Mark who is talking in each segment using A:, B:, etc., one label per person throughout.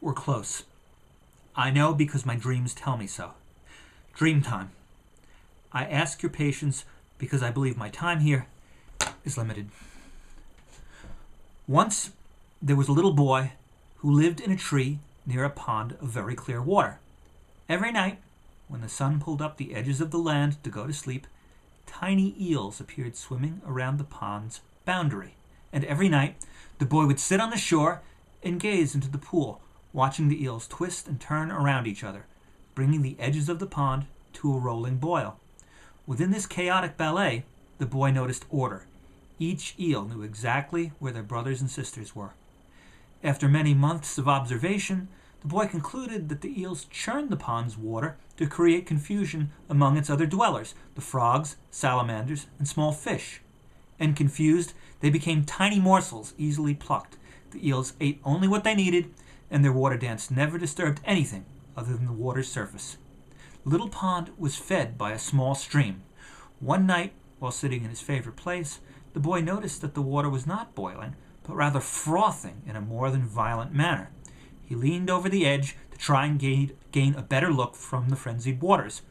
A: we're close. I know because my dreams tell me so. Dream time. I ask your patience because I believe my time here is limited. Once there was a little boy who lived in a tree near a pond of very clear water. Every night, when the sun pulled up the edges of the land to go to sleep, tiny eels appeared swimming around the pond's boundary. And every night, the boy would sit on the shore and gaze into the pool, watching the eels twist and turn around each other, bringing the edges of the pond to a rolling boil. Within this chaotic ballet, the boy noticed order. Each eel knew exactly where their brothers and sisters were. After many months of observation, the boy concluded that the eels churned the pond's water to create confusion among its other dwellers, the frogs, salamanders, and small fish. And confused, they became tiny morsels easily plucked. The eels ate only what they needed, and their water dance never disturbed anything other than the water's surface. The little pond was fed by a small stream. One night, while sitting in his favorite place, the boy noticed that the water was not boiling, but rather frothing in a more than violent manner. He leaned over the edge to try and gain a better look from the frenzied waters.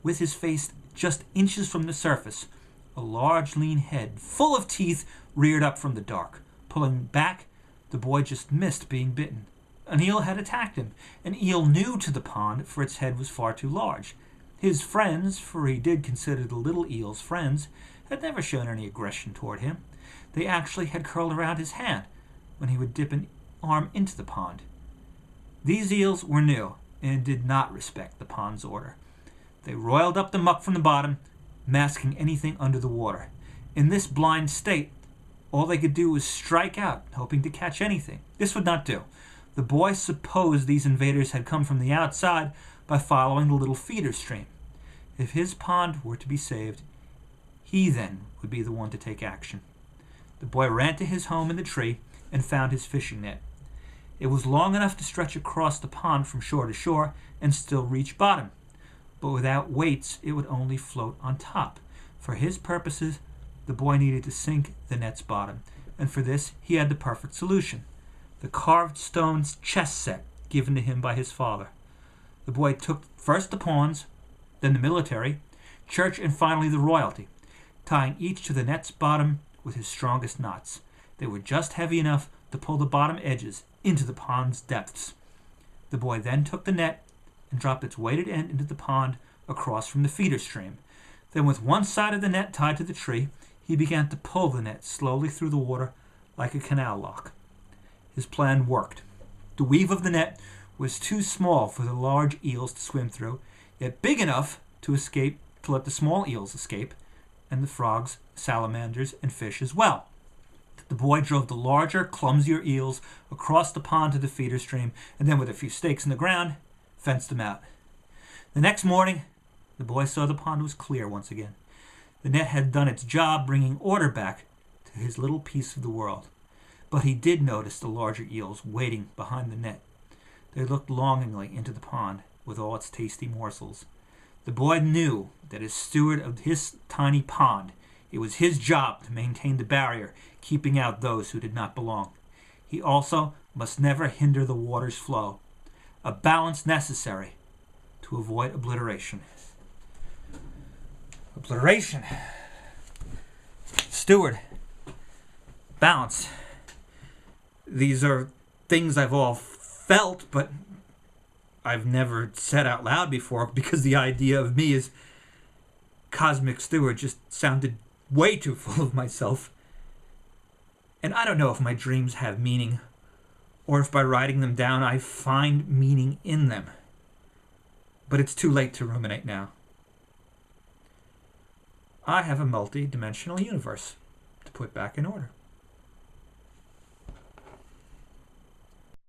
A: With his face just inches from the surface, a large lean head, full of teeth, reared up from the dark. Pulling back, the boy just missed being bitten. An eel had attacked him, an eel new to the pond, for its head was far too large. His friends, for he did consider the little eels friends, had never shown any aggression toward him. They actually had curled around his hand when he would dip an arm into the pond. These eels were new and did not respect the pond's order. They roiled up the muck from the bottom, masking anything under the water. In this blind state, all they could do was strike out, hoping to catch anything. This would not do. The boy supposed these invaders had come from the outside by following the little feeder stream. If his pond were to be saved, he then would be the one to take action. The boy ran to his home in the tree and found his fishing net. It was long enough to stretch across the pond from shore to shore and still reach bottom. But without weights, it would only float on top. For his purposes, the boy needed to sink the net's bottom, and for this he had the perfect solution: the carved stone chess set given to him by his father. The boy took first the pawns, then the military, church, and finally the royalty, tying each to the net's bottom with his strongest knots. They were just heavy enough to pull the bottom edges into the pond's depths. The boy then took the net and dropped its weighted end into the pond across from the feeder stream. Then with one side of the net tied to the tree, he began to pull the net slowly through the water like a canal lock. His plan worked. The weave of the net was too small for the large eels to swim through, yet big enough to let the small eels escape, and the frogs, salamanders, and fish as well. The boy drove the larger, clumsier eels across the pond to the feeder stream, and then with a few stakes in the ground, fenced them out. The next morning, the boy saw the pond was clear once again. The net had done its job, bringing order back to his little piece of the world. But he did notice the larger eels waiting behind the net. They looked longingly into the pond with all its tasty morsels. The boy knew that as steward of his tiny pond, it was his job to maintain the barrier, keeping out those who did not belong. He also must never hinder the water's flow, a balance necessary to avoid obliteration. Obliteration. Steward. Balance. These are things I've all felt, but I've never said out loud before because the idea of me as Cosmic Steward just sounded way too full of myself. And I don't know if my dreams have meaning, or if by writing them down I find meaning in them. But it's too late to ruminate now. I have a multi-dimensional universe to put back in order.